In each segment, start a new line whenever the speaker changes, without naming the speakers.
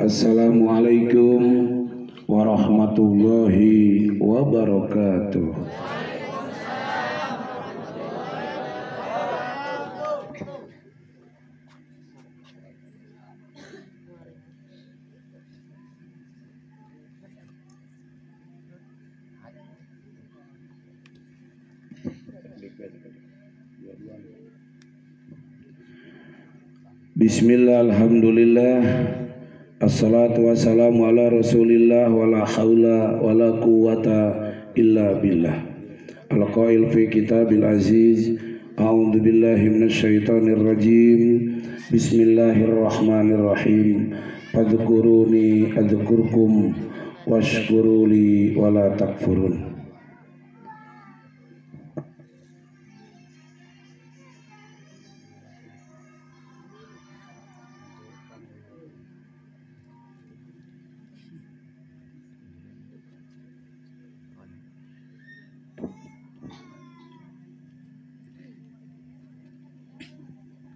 Assalamualaikum warahmatullahi wabarakatuh. Bismillah, alhamdulillah, assalatu wassalamu ala rasulillah, wala hawla wala quwata illa billah. Al-qail fi kitabil aziz, a'udhu billahi minasyaitonir rajim, bismillahirrahmanirrahim, fadhkuruni adhkurkum washkuruli wala takfurun.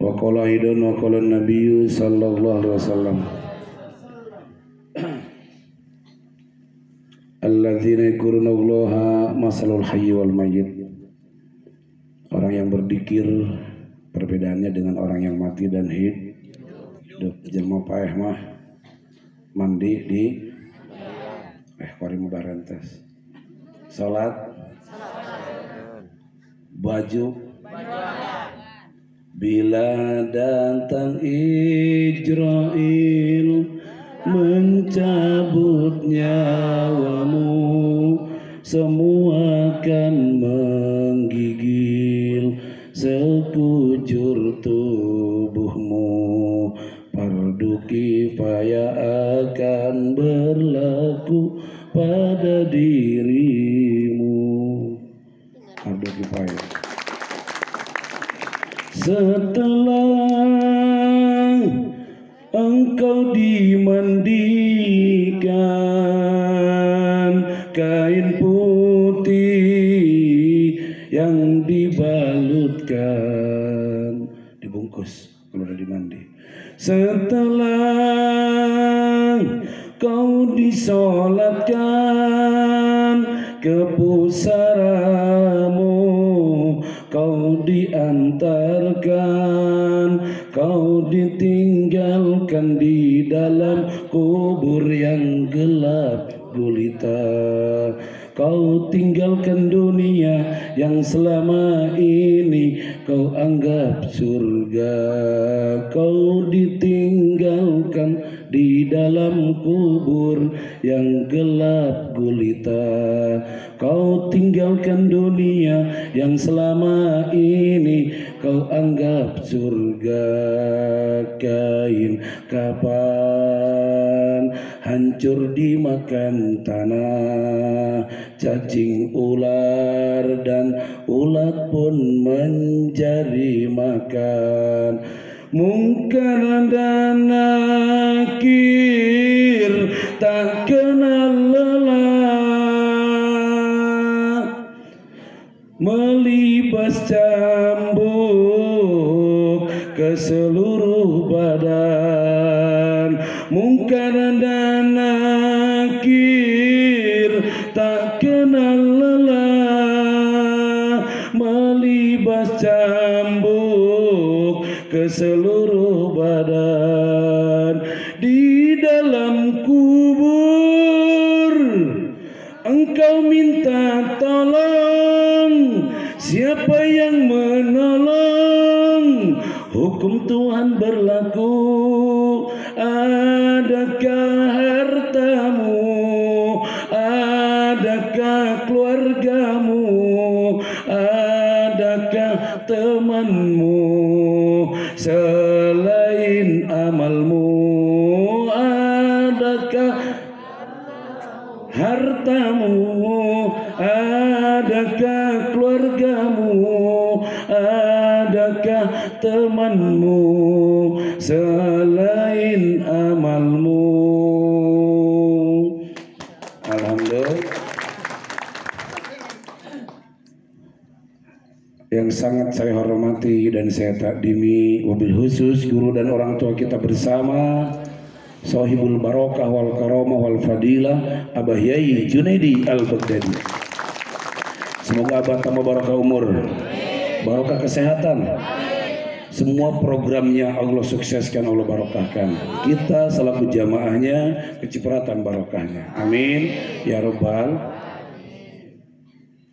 Wa qala aidan wa qala an-nabiyyu sallallahu alaihi wasallam alladzina yadhkurunallaha masalul hayy wal mayyit. Orang yang berzikir perbedaannya dengan orang yang mati dan hidup. Jelema paeh mah mandi di kori mubarantas. Salat baju bila datang Ijrail mencabut nyawamu, semua akan menggigil sekujur tubuhmu. Fardu kifayah akan berlaku pada dirimu. Fardu kifayah. Setelah engkau dimandikan kain putih yang dibalutkan, dibungkus kalau udah dimandi. Setelah kau disolatkan ke pusaramu, kau diantarkan, kau ditinggalkan di dalam kubur yang gelap gulita. Kau tinggalkan dunia yang selama ini kau anggap surga. Kau ditinggalkan di dalam kubur yang gelap gulita. Kau tinggalkan dunia yang selama ini kau anggap surga. Kain kapan hancur dimakan tanah, cacing ular dan ulat pun menjadi makan. Mungkar dan nakir tak kenal lelah, melibas cambuk ke seluruh badan. Mungkar dan nakir tak kenal lelah, melibas cambuk ke seluruh badan. Di dalam kubur engkau minta tolong, siapa yang menolong? Hukum Tuhan berlaku. Adakah hartamu? Adakah keluargamu? Adakah temanmu? Selain amalmu, adakah hartamu? Adakah keluargamu? Adakah temanmu? Selain amalmu. Alhamdulillah. yang sangat saya hormati dan saya takdimi, wabil khusus guru dan orang tua kita bersama, Sahibul Barokah wal Karamah wal Fadilah, Abah Yai Junaidi Al-Baghdadi. Semoga Abah tambah barokah umur, barokah kesehatan. Semua programnya Allah sukseskan, Allah barokahkan. Kita selaku jamaahnya kecipratan barokahnya. Amin ya Rabbal.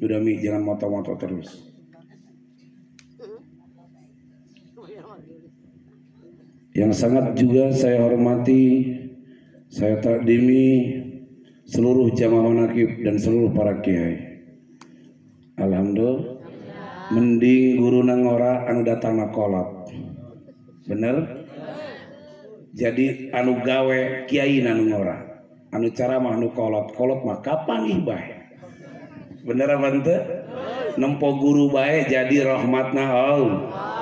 Udah Mi, jangan moto-moto terus. Yang sangat juga saya hormati, saya takdimi seluruh jamaah manaqib dan seluruh para kiai. Alhamdulillah, mending guru nangora anu datang kolot. Bener? Jadi anu gawe kiai nangora, anu ceramah anu kolot mah kapan ibah? Bener apa ente? Nempo guru bae jadi rahmatna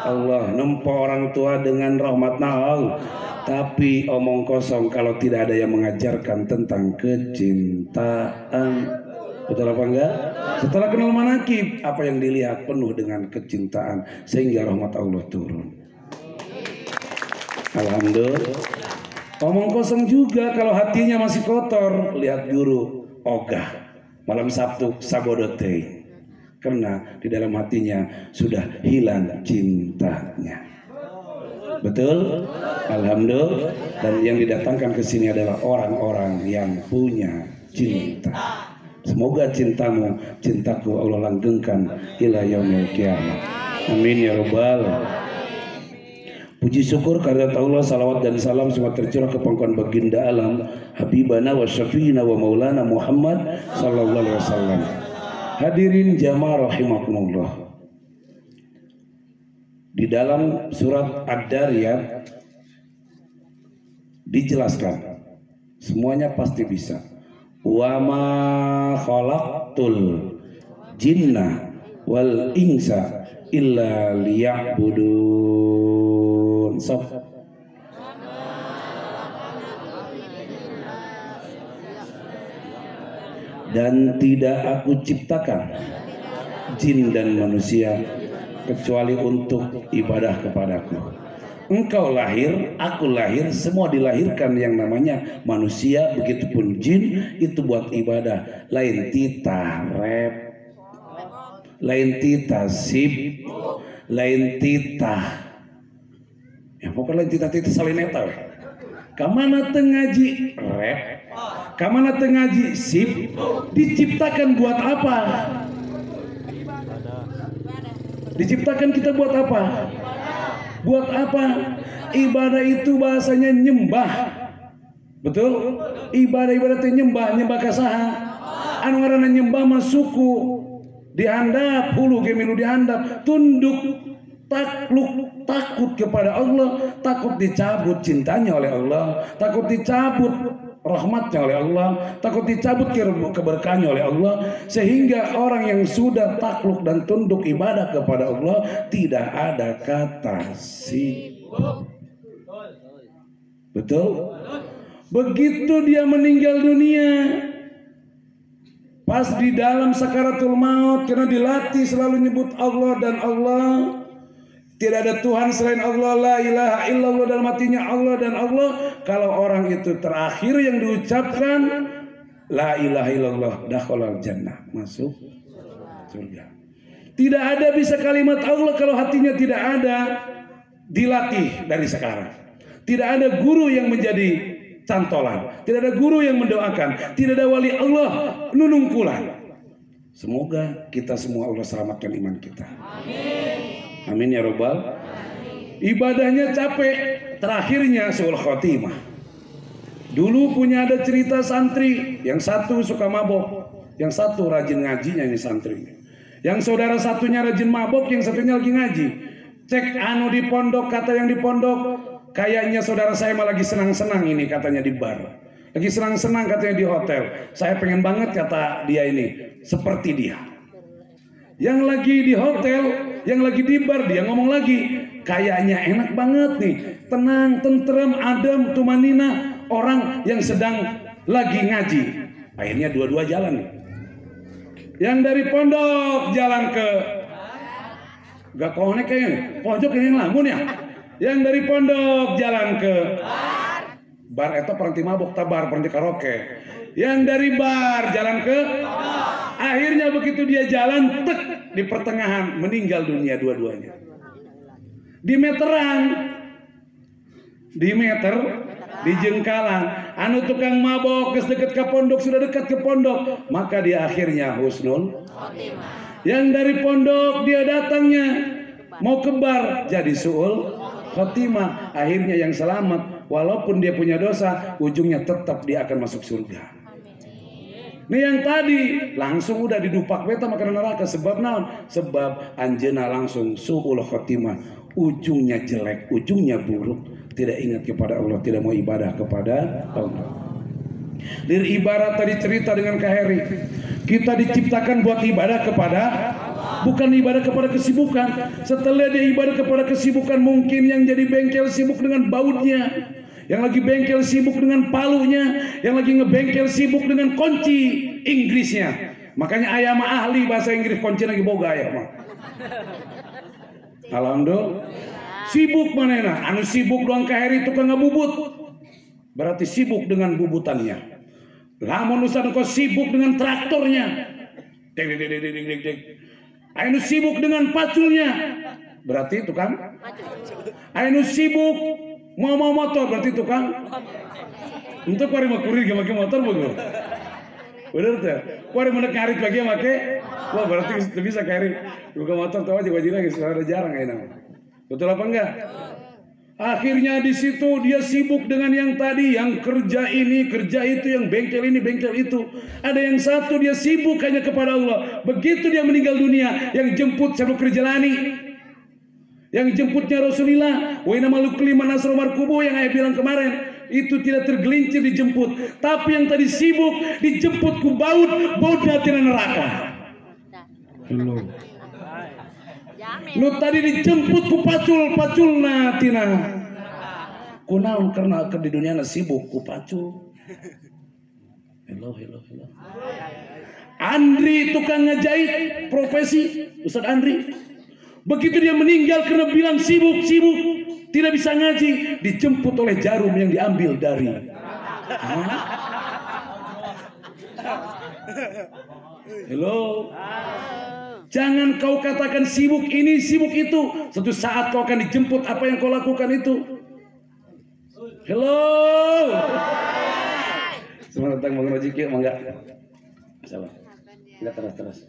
Allah, nempo orang tua dengan rahmatna Allah. Tapi omong kosong kalau tidak ada yang mengajarkan tentang kecintaan. Betul apa enggak? Setelah kenal manaqib, apa yang dilihat penuh dengan kecintaan sehingga rahmat Allah turun. Alhamdulillah. Omong kosong juga kalau hatinya masih kotor. Lihat guru ogah malam Sabtu sabodote. Karena di dalam hatinya sudah hilang cintanya. Betul? Alhamdulillah. Dan yang didatangkan ke sini adalah orang-orang yang punya cinta. Semoga cintamu, cintaku Allah langgengkan ila yaumil qiyamah. Amin ya Rabbal. Puji syukur kehadirat Allah, salawat dan salam semua tercurah ke pangkuan baginda alam Habibana wa Syafi'ina wa Maulana Muhammad sallallahu alaihi wasallam. Hadirin jamaah rahimakumullah. Di dalam surat Ad-Dariyat dijelaskan, semuanya pasti bisa. Wa ma khalaqtul jinna wal insa illa liya'budun. Dan tidak aku ciptakan jin dan manusia kecuali untuk ibadah kepadaku. Engkau lahir, aku lahir, semua dilahirkan yang namanya manusia, begitupun jin itu buat ibadah. Lain titah rep, lain titah sip, lain titah ya pokoknya lain titah salineta. Kamana teu ngaji rep, kamana teu ngaji sip, diciptakan buat apa? Diciptakan kita buat apa? Buat apa? Ibadah itu bahasanya nyembah. Betul? Ibadah itu nyembah kasaha. Anu ngaranna nyembah mah suku. Dihandap, hulu gemilu dihandap, tunduk, takluk, takut kepada Allah, takut dicabut cintanya oleh Allah, takut dicabut rahmatnya oleh Allah, takut dicabut keberkahannya oleh Allah, sehingga orang yang sudah takluk dan tunduk ibadah kepada Allah tidak ada kata sibuk. Betul? Begitu dia meninggal dunia, pas di dalam sakaratul maut, karena dilatih selalu nyebut Allah dan Allah, tidak ada Tuhan selain Allah, la ilaha illallah, dalam hatinya Allah dan Allah. Kalau orang itu terakhir yang diucapkan la ilaha illallah, dakhalal jannah, masuk surga. Tidak ada bisa kalimat Allah kalau hatinya tidak ada dilatih dari sekarang. Tidak ada guru yang menjadi cantolan, tidak ada guru yang mendoakan, tidak ada wali Allah nunungkulan. Semoga kita semua Allah selamatkan iman kita. Amin. Amin ya Rabbal. Ibadahnya capek, terakhirnya suul khotimah. Dulu punya ada cerita santri, yang satu suka mabok, yang satu rajin ngajinya ini santri. Yang saudara satunya rajin mabok, yang satunya lagi ngaji. Cek anu di pondok, kata yang di pondok, kayaknya saudara saya malah lagi senang-senang ini katanya di bar. Lagi senang-senang katanya di hotel. Saya pengen banget kata dia ini seperti dia. Yang lagi di hotel, yang lagi di bar, dia ngomong lagi, kayaknya enak banget nih, tenang, tentrem, adem, tumanina, orang yang sedang lagi ngaji. Akhirnya dua-dua jalan nih. Yang dari pondok jalan ke Gak konek kayaknya. Pojok ini yang lamun ya. Yang dari pondok jalan ke bar itu perhenti mabuk, tabar perhenti karaoke. Yang dari bar jalan ke akhirnya begitu dia jalan tek di pertengahan meninggal dunia dua-duanya. Di meteran, di meter, di jengkalan. Anu tukang mabok geus deket ke pondok, sudah dekat ke pondok, maka dia akhirnya husnul khotimah. Yang dari pondok dia datangnya mau ke bar jadi suul khotimah. Akhirnya yang selamat walaupun dia punya dosa, ujungnya tetap dia akan masuk surga. Nih yang tadi langsung udah didupak beta makan neraka. Sebab naon? Sebab anjeuna langsung suul khotimah, ujungnya jelek, ujungnya buruk, tidak ingat kepada Allah, tidak mau ibadah kepada Allah. Dari ibarat tadi cerita dengan Kak Heri, kita diciptakan buat ibadah kepada Allah, bukan ibadah kepada kesibukan. Setelah dia ibadah kepada kesibukan, mungkin yang jadi bengkel sibuk dengan bautnya, yang lagi bengkel sibuk dengan palunya, yang lagi ngebengkel sibuk dengan kunci Inggrisnya. Makanya ayah mah ahli bahasa Inggris, kunci lagi boga ayah mah. Alhamdulillah. Sibuk manena, anu sibuk doang Kak Heri tukang ngabubut, berarti sibuk dengan bubutannya. Lamun usaha kau sibuk dengan traktornya, anu sibuk dengan paculnya, berarti tukang. Anu sibuk mau motor, berarti tukang. Untuk kau mau kurir gak pakai motor begitu. Bener tuh, kau mau narik lagi pakai, wah berarti bisa Kak Heri buka motor tahu aja wajib lagi, sudah jarang ya. Betul apa enggak? Akhirnya di situ dia sibuk dengan yang tadi, yang kerja ini, kerja itu, yang bengkel ini, bengkel itu. Ada yang satu dia sibuk hanya kepada Allah. Begitu dia meninggal dunia, yang jemput Syaikhul Jalani, yang jemputnya Rasulullah, wa inna maluk liman asra markubu yang saya bilang kemarin, itu tidak tergelincir dijemput. Tapi yang tadi sibuk dijemput ku baut tina neraka. Hello. Nu tadi dijemput ku pacul tina kunaon karena di dunia sibuk ku pacul. Hello. Andri tukang ngejahit profesi Ustaz Andri. Begitu dia meninggal karena bilang sibuk tidak bisa ngaji, dijemput oleh jarum yang diambil dari Hello. Jangan kau katakan sibuk ini, sibuk itu. Suatu saat kau akan dijemput apa yang kau lakukan itu. Hello. Semangat datang Bang Rojiki, enggak? Salah. Enggak terus.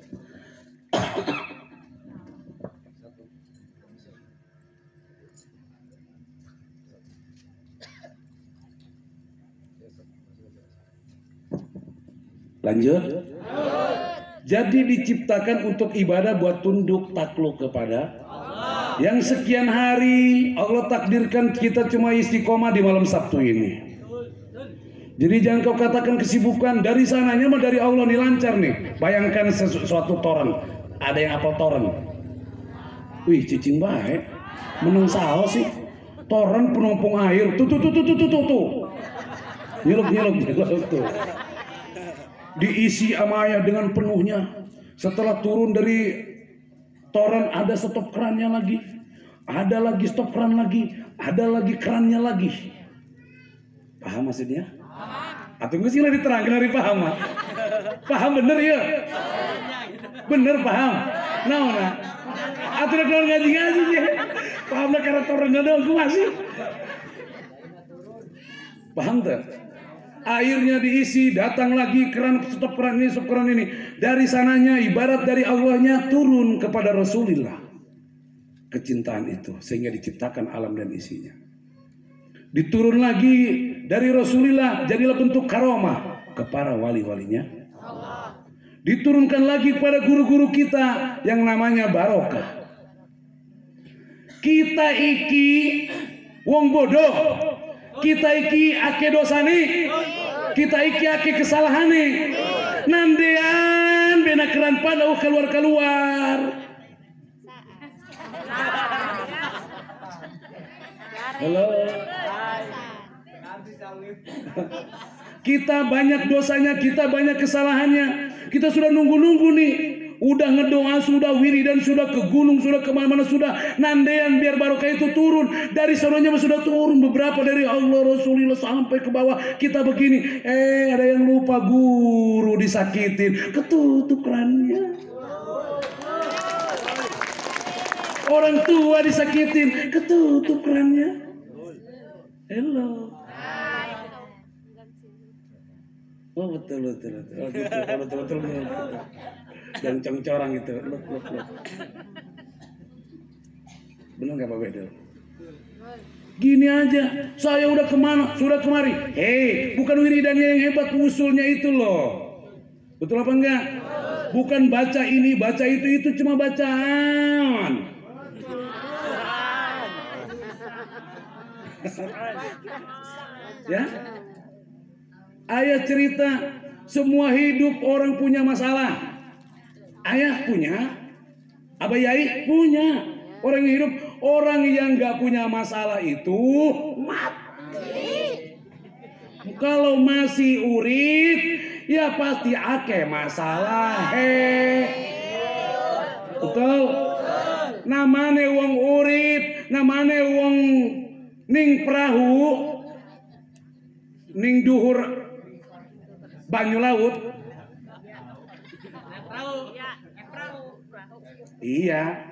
Lanjut. Jadi diciptakan untuk ibadah buat tunduk takluk kepada Allah. Yang sekian hari Allah takdirkan kita cuma istiqomah di malam Sabtu ini. Jadi jangan kau katakan kesibukan, dari sananya mah dari Allah nih lancar nih. Bayangkan sesuatu toren, ada yang apa toren? Wih cicing baik, menung sao sih. Toren penumpung air, tuh. Nyeluk tuh. Diisi amaya dengan penuhnya. Setelah turun dari toren ada stop kerannya lagi, ada lagi stop keran lagi, ada lagi kerannya lagi. Paham maksudnya? Atau nggak sih lah diterangkan dari paham? Paham bener ya? Bener paham? Nah. Atau udah keluar ngaji ya? Paham lah karena torennya doang gue masih. Paham tuh? Airnya diisi, datang lagi keran, stop keran ini. Dari sananya ibarat dari Allahnya turun kepada Rasulullah. Kecintaan itu sehingga diciptakan alam dan isinya. Diturun lagi dari Rasulullah, jadilah bentuk karomah ke para wali-walinya. Diturunkan lagi kepada guru-guru kita yang namanya barokah. Kita iki wong bodoh, kita iki ake dosane, kita iki ake kesalahane, nandean bena keran pada keluar. Halo. Kita banyak dosanya, kita banyak kesalahannya. Kita sudah nunggu-nunggu nih. Udah ngedoa, sudah wiridan, sudah ke gunung, sudah kemana-mana, sudah nandean biar barokah itu turun. Dari sononya sudah turun beberapa dari Allah Rasulullah sampai ke bawah. Kita begini, ada yang lupa guru disakitin, ketutup kerannya. Orang tua disakitin, ketutup kerannya. Hello. Oh betul. Oh, betul. Dan cong-corang itu, luk. Benar nggak Pak Bedel? Gini aja, saya udah kemana, sudah kemari. Bukan wiridannya yang hebat, usulnya itu loh. Betul apa enggak? Bukan baca ini, baca itu cuma bacaan. Ya, ayah cerita semua hidup orang punya masalah. Ayah punya, Abah Yai punya. Orang yang hidup, orang yang nggak punya masalah itu mati. Kalau masih urip, ya pasti ake masalah. Betul. Namane wong urip, namane wong ning perahu, ning duhur banyu laut. Iya,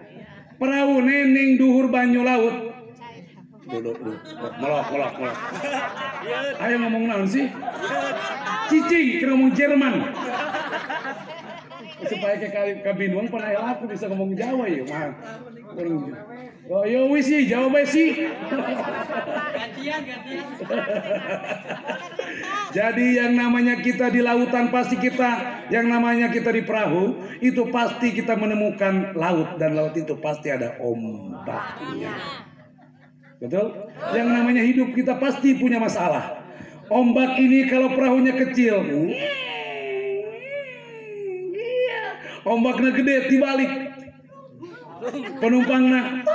perahu ning duhur banyu laut. Melok. Ayo ngomong naon sih? Cicing, kira ngomong Jerman. Supaya ke Binung pernah aku bisa ngomong Jawa ya, mah. Oh yo wis sih, jawab sih. Gantian. Jadi yang namanya kita di lautan pasti kita, yang namanya kita di perahu itu pasti kita menemukan laut, dan laut itu pasti ada ombaknya. Betul? Yang namanya hidup kita pasti punya masalah. Ombak ini kalau perahunya kecil, ombaknya gede dibalik, penumpangnya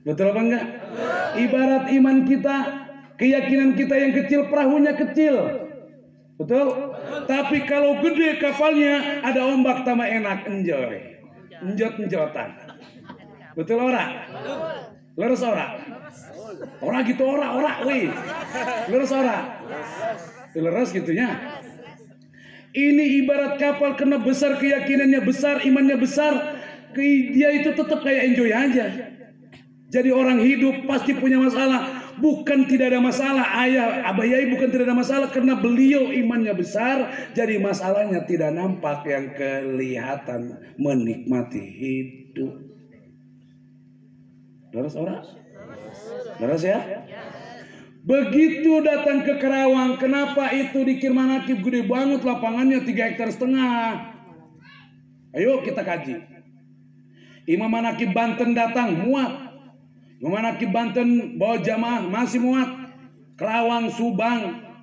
betul apa enggak? Ibarat iman kita, keyakinan kita yang kecil, perahunya kecil, betul? Tapi kalau gede kapalnya, ada ombak tambah enak, enjoy, enjot-enjotan, betul ora? Leres ora? Ora gitu ora, wih, leres ora? Leres gitunya. Ini ibarat kapal kena besar, keyakinannya besar, imannya besar, dia itu tetap kayak enjoy aja. Jadi orang hidup pasti punya masalah. Bukan tidak ada masalah. Abah Yai bukan tidak ada masalah, karena beliau imannya besar. Jadi masalahnya tidak nampak, yang kelihatan menikmati hidup. Leres orang? Leres ya? Begitu datang ke Kerawang, kenapa itu di Kirmanakib gede banget lapangannya 3,5 hektar. Ayo kita kaji. Imam Manakib Banten datang muat. Imam Manakib Banten bawa jamaah masih muat. Kerawang, Subang,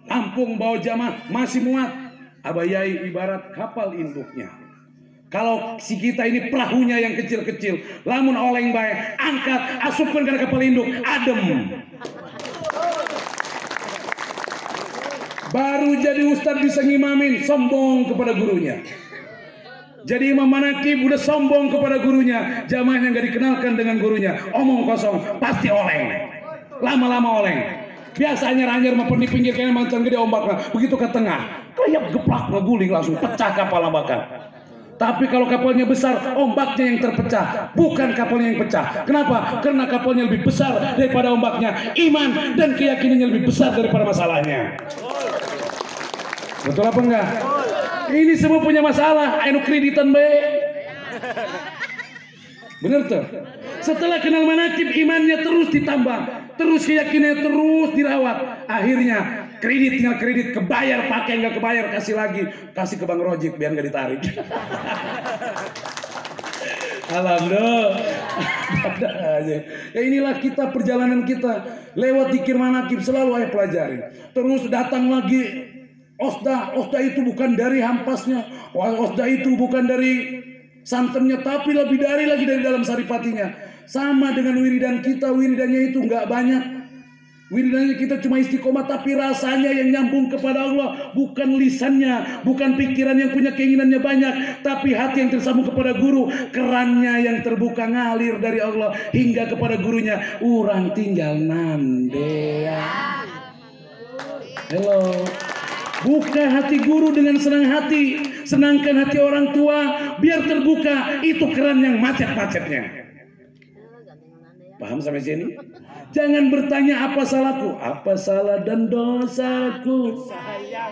Lampung bawa jamaah masih muat. Abah Yai ibarat kapal induknya. Kalau si kita ini perahunya yang kecil-kecil, lamun oleng bae, angkat, asupkan ke kapal induk, adem. Baru jadi ustadz bisa ngimamin, sombong kepada gurunya. Jadi Imam Manakib udah sombong kepada gurunya, jamaahnya nggak dikenalkan dengan gurunya, omong kosong, pasti oleng. Lama-lama oleng. Biasanya ranjir maupun di pinggir kayaknya mancan gede ombaknya, begitu ke tengah, kayak geplak ngeguling langsung pecah kapal bakar. Tapi kalau kapalnya besar, ombaknya yang terpecah, bukan kapalnya yang pecah. Kenapa? Karena kapalnya lebih besar daripada ombaknya, iman dan keyakinannya lebih besar daripada masalahnya. Betul apa enggak? Ini semua punya masalah, anu kreditan be. Bener tuh. Setelah kenal Manakib, imannya terus ditambah, terus keyakinannya terus dirawat. Akhirnya kredit, tinggal kredit, kebayar, pakai nggak kebayar, kasih lagi, kasih ke Bang Rojik biar nggak ditarik. Alhamdulillah. Ya inilah kita, perjalanan kita lewat Dikir Manakib selalu ayah pelajari. Terus datang lagi Osda itu bukan dari hampasnya, Osda itu bukan dari santannya, tapi lebih dari lagi dari dalam saripatinya. Sama dengan wiridan kita, wiridannya itu nggak banyak. Wiridannya kita cuma istiqomah, tapi rasanya yang nyambung kepada Allah. Bukan lisannya, bukan pikiran yang punya keinginannya banyak, tapi hati yang tersambung kepada guru. Kerannya yang terbuka ngalir dari Allah hingga kepada gurunya. Urang tinggal nandea. Hello. Buka hati guru dengan senang hati. Senangkan hati orang tua. Biar terbuka. Itu keran yang macet-macetnya. Paham sampai sini? Jangan bertanya apa salahku, apa salah dan dosaku. Sayang.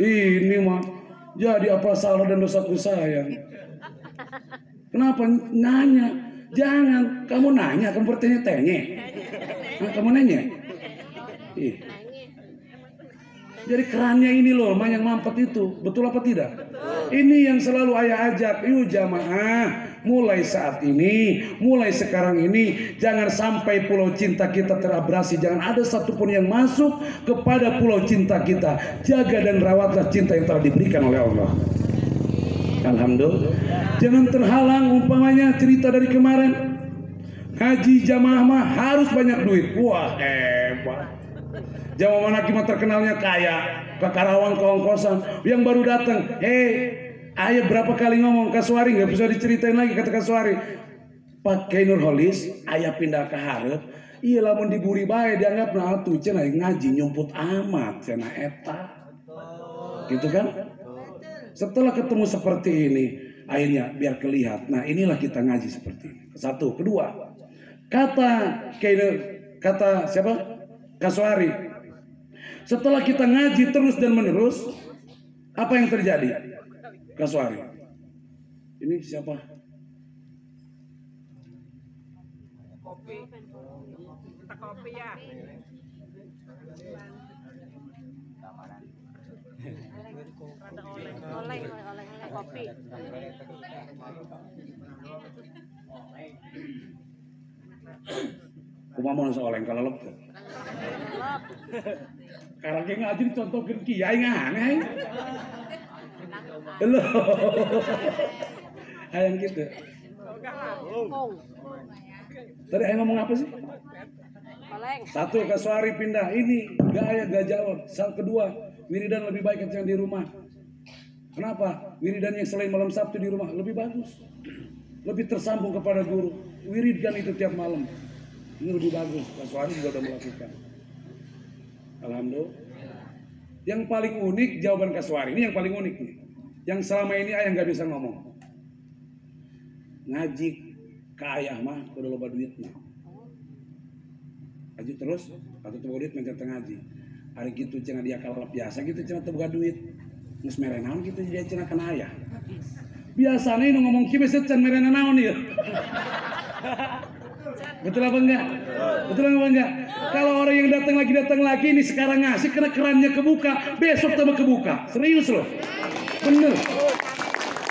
Ini mah jadi apa salah dan dosaku sayang. Kenapa nanya? Jangan kamu nanya, kamu bertanya-tanya. Nah, kamu nanya. Jadi kerannya ini loh, yang mampet itu, betul apa tidak? Ini yang selalu ayah ajak, yuk jamaah, mulai saat ini, mulai sekarang ini, jangan sampai pulau cinta kita terabrasi, jangan ada satupun yang masuk kepada pulau cinta kita. Jaga dan rawatlah cinta yang telah diberikan oleh Allah. Alhamdulillah. Jangan terhalang, umpamanya cerita dari kemarin, ngaji jamaah mah harus banyak duit. Wah hebat. Jawa mana cuma terkenalnya kaya, ke Karawang ke ongkosan. Yang baru datang, ayah berapa kali ngomong Kasuari nggak bisa diceritain lagi, kata Kasuari. Pakai Nurholis, ayah pindah ke Hareup. Iya lamun diburi bae dianggap nah tuh cenah ngaji nyumput amat cenah eta. Gitu kan? Setelah ketemu seperti ini, akhirnya biar kelihat. Nah inilah kita ngaji seperti ini. Satu, kedua, kata siapa? Kasuari. Setelah kita ngaji terus dan menerus, apa yang terjadi? Kasuari. Ini siapa? Kopi. Kita kopi ya. Oleh kopi. Kuma mau nasi oleng kalau lep. Karena kayak ngaji dicontohin kiai aneh. Loh. Ayang gitu. Tadi ayang ngomong apa sih? Satu, Kasuari pindah. Ini gak jawab. Kedua, wiridan lebih baik yang di rumah. Kenapa? Wiridan yang selain malam Sabtu di rumah lebih bagus. Lebih tersambung kepada guru. Wiridkan itu tiap malam. Ini lebih bagus. Kasuari juga udah melakukan. Alhamdulillah. Yang paling unik jawaban Kasuari. Ini yang paling unik nih. Yang selama ini ayah nggak bisa ngomong. Ngaji ke ayah mah udah loba duitnya. Ngaji terus atau tuh duit mencet ngaji. Hari gitu cenah dia kalau biasa gitu cenah teu boga duit. Geus mere naon gitu dia cenah kana ayah. Biasanya ini ngomong kieu beset can mere naon ieu. Betul apa enggak? Betul apa enggak? Kalau orang yang datang lagi ini sekarang ngasih karena kerannya kebuka, besok tambah kebuka. Serius loh. Bener.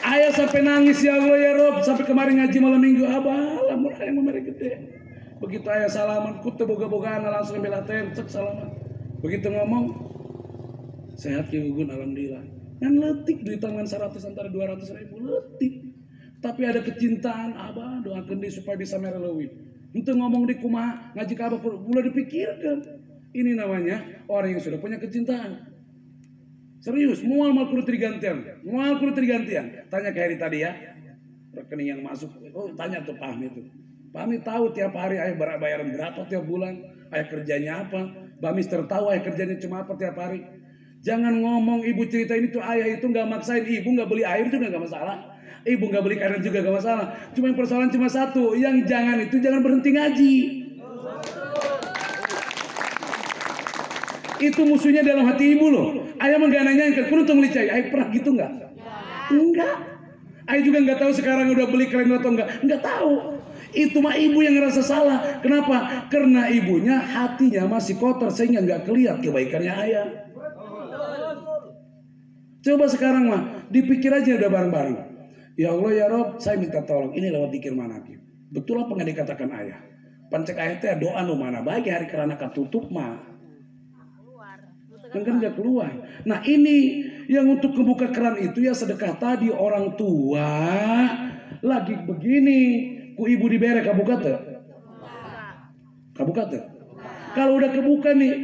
Ayah sampai nangis ya Allah ya Rob, sampai kemarin ngaji malam minggu abah, lamun ayah memeri gede. Begitu ayah salaman, ku teu boga-bogaan langsung ambil ATM, cek salaman. Begitu ngomong, sehat ki gugun alhamdulillah. Yang letik duit tangan 100 antara 200 ribu letik. Tapi ada kecintaan abah doakeun dia supaya bisa mereleuwih. Untuk ngomong di kumaha ngaji ka abah boleh dipikirkan. Ini namanya orang yang sudah punya kecintaan. Serius, mual kudu trigantian. Tanya kayak tadi ya. Rekening yang masuk. Oh, tanya tuh Pahmi itu. Pahmi tahu tiap hari ayah bayaran berapa tiap bulan, ayah kerjanya apa. Bamister tahu ayah kerjanya cuma apa tiap hari. Jangan ngomong ibu cerita ini tuh ayah itu nggak maksain, ibu nggak beli air juga nggak masalah. Ibu nggak beli karet juga gak masalah. Cuma yang persoalan cuma satu. Yang jangan berhenti ngaji. Itu musuhnya dalam hati ibu loh. Ayah mah gak nanyain, kudu tong licai. Ayah pernah gitu nggak? Enggak. Ayah juga nggak tahu sekarang udah beli keren atau enggak. Nggak tahu. Itu mah ibu yang ngerasa salah. Kenapa? Karena ibunya hatinya masih kotor sehingga nggak kelihatan kebaikannya ayah. Coba sekarang mah dipikir aja udah bareng-bareng. Ya Allah ya Rob, saya minta tolong. Ini lewat dikir manakib. Betul apa nggak dikatakan ayah? Pancek ayah teh doa nu mana baik hari kerana katutup mah. Kan nggak keluar. Nah ini yang untuk kebuka keran itu ya sedekah tadi orang tua lagi begini ku ibu dibere kabuka teu? Kabuka teu? Kalau udah kebuka nih,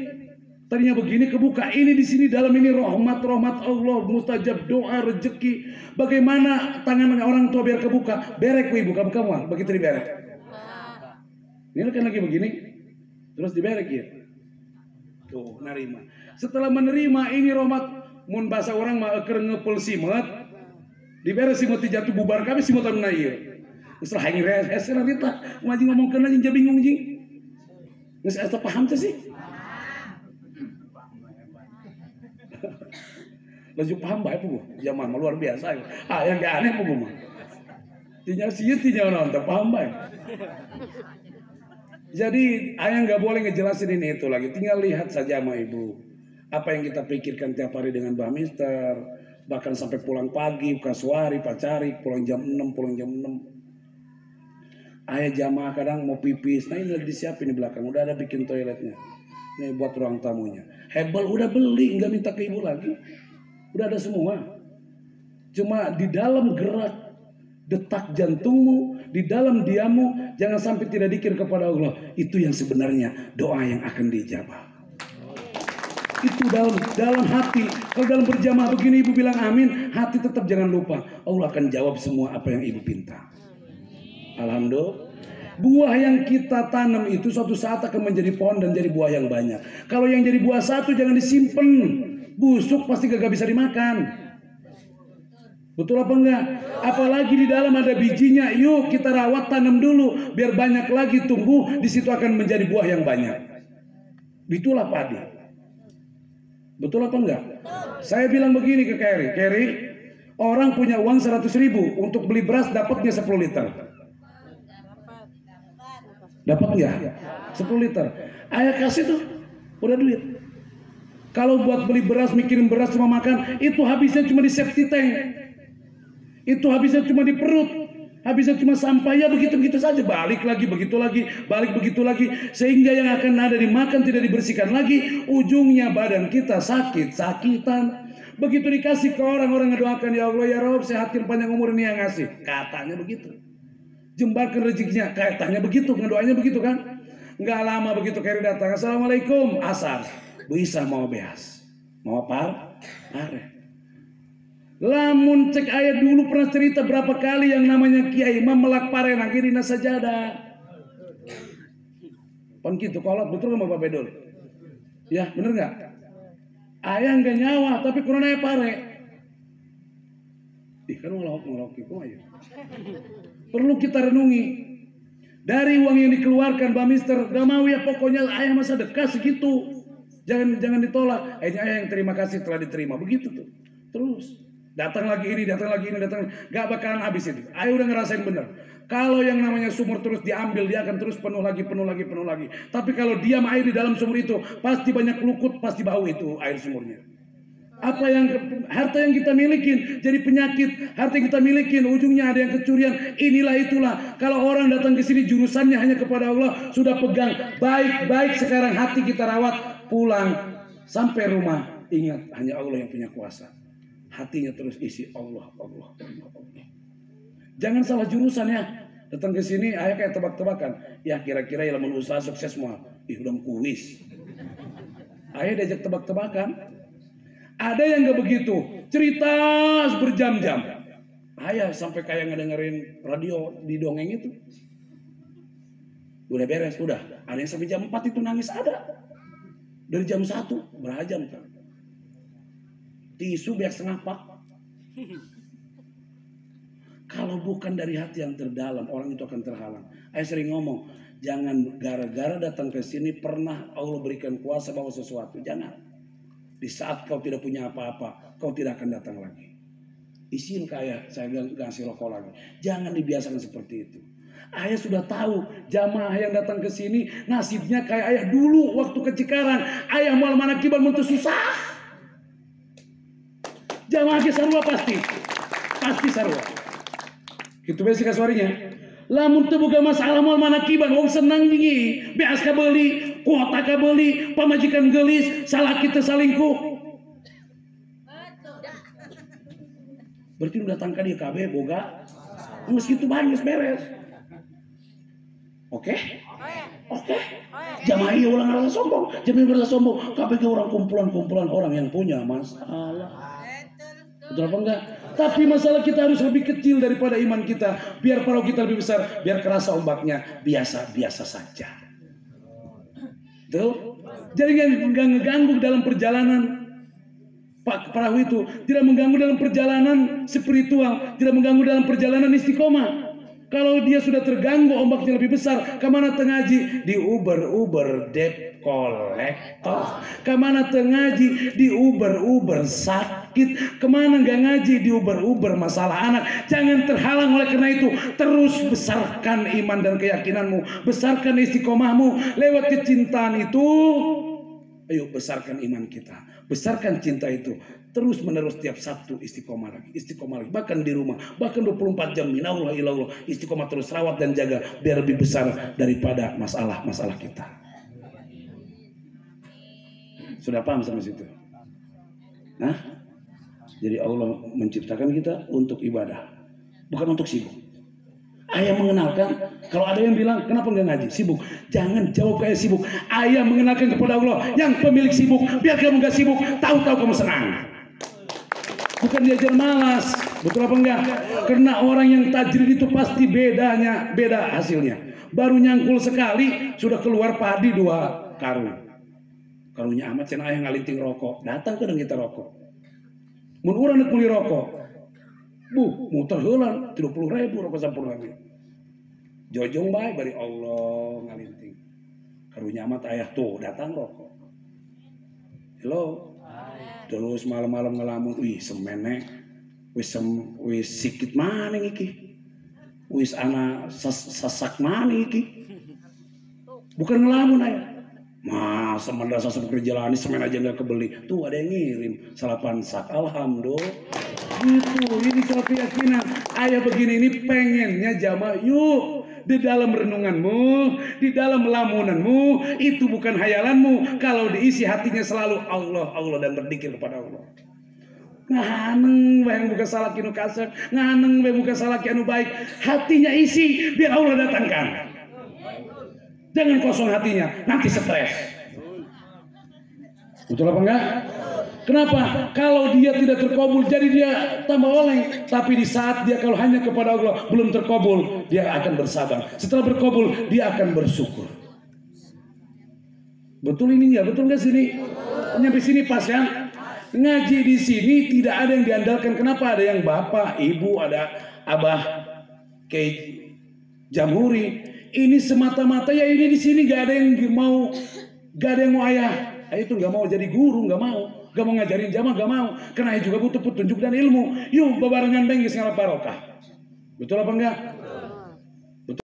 tadinya begini kebuka, ini di sini dalam ini rahmat Allah, mustajab doa, rezeki. Bagaimana tangan orang tua biar kebuka? Berek ku ibu kabuka mah begitu diberek. Ini kan lagi begini, terus diberek ya. Tuh, nerima. Setelah menerima ini rahmat, mun bahasa orang mah keur ngeupel simet, diberes simet jatuh bubar kami simet anu ieu. Geus lain res narita, majing ngomongkeun anjing bingung anjing. Geus asa paham teh sih? Laju paham bae puguh, zaman mah luar biasa. Yang gak aneh puguh mah. Tinya sieun tinya naon teh paham bae. Jadi ayah nggak boleh ngejelasin ini itu lagi. Tinggal lihat saja sama ibu. Apa yang kita pikirkan tiap hari dengan Mbak Mister. Bahkan sampai pulang pagi, kasuari, pacari, pulang jam 6, pulang jam 6. Ayah jamaah kadang mau pipis. Nah ini lagi disiapin di belakang. Udah ada bikin toiletnya. Ini buat ruang tamunya. Hebel udah beli, nggak minta ke ibu lagi. Udah ada semua. Cuma di dalam gerak detak jantungmu, di dalam diammu, jangan sampai tidak dikir kepada Allah. Itu yang sebenarnya doa yang akan dijabah. Itu dalam hati. Kalau dalam berjamaah begini ibu bilang amin, hati tetap jangan lupa. Allah akan jawab semua apa yang ibu pinta. Alhamdulillah. Buah yang kita tanam itu suatu saat akan menjadi pohon dan jadi buah yang banyak. Kalau yang jadi buah satu jangan disimpan. Busuk pasti gak bisa dimakan. Betul apa enggak? Apalagi di dalam ada bijinya. Yuk kita rawat, tanam dulu biar banyak lagi tumbuh. Di situ akan menjadi buah yang banyak. Itulah padi. Betul apa enggak? Saya bilang begini ke Keri, orang punya uang 100.000 untuk beli beras dapatnya 10 liter. Dapat enggak? 10 liter. Ayah kasih tuh, udah duit. Kalau buat beli beras, mikirin beras cuma makan, itu habisnya cuma di safety tank. Itu habisnya cuma di perut. Habisnya cuma sampah, ya begitu-begitu saja. Balik lagi, begitu lagi, balik begitu lagi. Sehingga yang akan ada dimakan tidak dibersihkan lagi. Ujungnya badan kita sakit-sakitan. Begitu dikasih ke orang ngedoakan, ya Allah ya Rabb, sehatin panjang umur ini yang ngasih. Katanya begitu. Jembarkan rezekinya, katanya begitu, ngedoanya begitu kan. Nggak lama begitu Keri datang, Assalamualaikum, asar. Bisa mau beas, mau par, are. Lamun cek ayat dulu pernah cerita berapa kali yang namanya Kiai Imam melak pare nangkirina sajadah. Pan gitu kolot betul sama Bapak Bedul. Ya bener nggak? Ayah nggak nyawa tapi kurang ayah pare. Ih kan ngelok itu aja. Perlu kita renungi. Dari uang yang dikeluarkan Mbak Mister, gak mau ya pokoknya ayah masa dekat segitu. Jangan ditolak. Akhirnya ayah yang terima kasih telah diterima. Begitu tuh. Terus. Datang lagi ini. Gak bakalan habis itu. Ayah udah ngerasain bener. Kalau yang namanya sumur terus diambil, dia akan terus penuh lagi. Tapi kalau diam air di dalam sumur itu, pasti banyak lukut, pasti bau itu air sumurnya. Harta yang kita milikin jadi penyakit. Harta yang kita milikin ujungnya ada yang kecurian. Inilah itulah. Kalau orang datang ke sini jurusannya hanya kepada Allah, sudah pegang baik-baik. Sekarang hati kita rawat, pulang sampai rumah ingat hanya Allah yang punya kuasa. Hatinya terus isi Allah. Jangan salah jurusan ya. Datang ke sini ayah kayak tebak-tebakan. Ya kira-kira ilmu usaha sukses semua. Udah kuis. Ayah diajak tebak-tebakan. Ada yang gak begitu, cerita berjam-jam. Ayah sampai kayak ngedengerin radio di dongeng itu. Udah beres, udah. Ada yang sampai jam 4 itu nangis ada. Dari jam 1, berapa jam kan? Tisu biar setengah pak. Kalau bukan dari hati yang terdalam, orang itu akan terhalang. Ayah sering ngomong, jangan gara-gara datang ke sini pernah Allah berikan kuasa bawa sesuatu. Jangan. Di saat kau tidak punya apa-apa, kau tidak akan datang lagi. Isin kayak saya ngasih rokok lagi. Jangan dibiasakan seperti itu. Ayah sudah tahu jamaah yang datang ke sini nasibnya kayak ayah dulu waktu ke Cikarang. Ayah mal manakiban muntah susah. Jamaah ke sarua pasti sarua. Gitu besi kasuarinya. Lamun teu boga masalah mal manakiban wong senang dingin. Beas ka beuli, kuota ka beuli, pamajikan geulis, salah kita salingkuh. Berarti nu datang ka dieu kabeh boga Meski itu banyak beres. Oke? Oke. Jamaah iya ulang rasa sombong. Jamaah rasa sombong. KPK orang kumpulan orang yang punya masalah. Betul apa enggak? Tapi masalah kita harus lebih kecil daripada iman kita. Biar perahu kita lebih besar. Biar kerasa ombaknya biasa-biasa saja. Betul? Jadi nggak ngeganggu dalam perjalanan. Pak perahu itu tidak mengganggu dalam perjalanan spiritual, tidak mengganggu dalam perjalanan istiqomah. Kalau dia sudah terganggu ombaknya lebih besar, kemana tengaji? Di Uber debt collector. Kemana tengaji? Di Uber sakit. Kemana nggak ngaji? Di Uber masalah anak. Jangan terhalang oleh karena itu. Terus besarkan iman dan keyakinanmu, besarkan istiqomahmu lewat kecintaan itu. Ayo besarkan iman kita, besarkan cinta itu. Terus menerus tiap Sabtu istiqomah lagi. Bahkan di rumah, bahkan 24 jam minallah ilallah. Istiqomah terus rawat dan jaga biar lebih besar daripada masalah-masalah kita. Sudah paham sampai situ? Nah, jadi Allah menciptakan kita untuk ibadah, bukan untuk sibuk. Ayah mengenalkan, kalau ada yang bilang kenapa nggak ngaji? Sibuk. Jangan jawab kayak sibuk. Ayah mengenalkan kepada Allah yang pemilik sibuk. Biar kamu nggak sibuk, tahu-tahu kamu senang. Bukan diajar malas. Betul apa enggak? Karena orang yang tajrid itu pasti beda hasilnya. Baru nyangkul sekali sudah keluar padi 2 karung. Karungnya amat cina ayah ngalinting rokok. Datang ke kita rokok. Mun urang nak beli rokok. Muter heula 30.000 rokok sampurna. Jojong bae bari Allah ngalinting. Karunya amat ayah tuh datang rokok. Halo. Terus malam-malam ngelamun, wih semene, wis sikit mana iki, wis ana sasak mana iki. Bukan ngelamun ayah. Masa mendasa seperti jalani semen aja nggak kebeli. Tuh ada yang ngirim salapan sak. Alhamdulillah. Gitu, ini soal keyakinan. Ayah begini ini pengennya jamaah. Yuk. Di dalam renunganmu, di dalam lamunanmu, itu bukan hayalanmu. Kalau diisi hatinya selalu Allah dan berzikir kepada Allah. Nganeng yang bukan salah kinu kasar, nganeng yang bukan salah kinu baik. Hatinya isi, biar Allah datangkan. Jangan kosong hatinya, nanti stres. Betul apa enggak? Kenapa? Kalau dia tidak terkabul, jadi dia tambah oleng. Tapi di saat dia kalau hanya kepada Allah belum terkabul, dia akan bersabar. Setelah berkabul, dia akan bersyukur. Betul ini ya? Betul nggak sini? Nyampe sini pas kan? Ngaji di sini tidak ada yang diandalkan. Kenapa? Ada yang bapak, ibu, ada abah, kayak jamhuri. Ini semata-mata ya ini di sini gak ada yang mau, ayah. Ayah itu gak mau jadi guru, gak mau. Gak mau ngajarin jamaah, gak mau. Karena juga butuh petunjuk dan ilmu. Yuk babarengan bengis ngalah barokah. Betul apa enggak?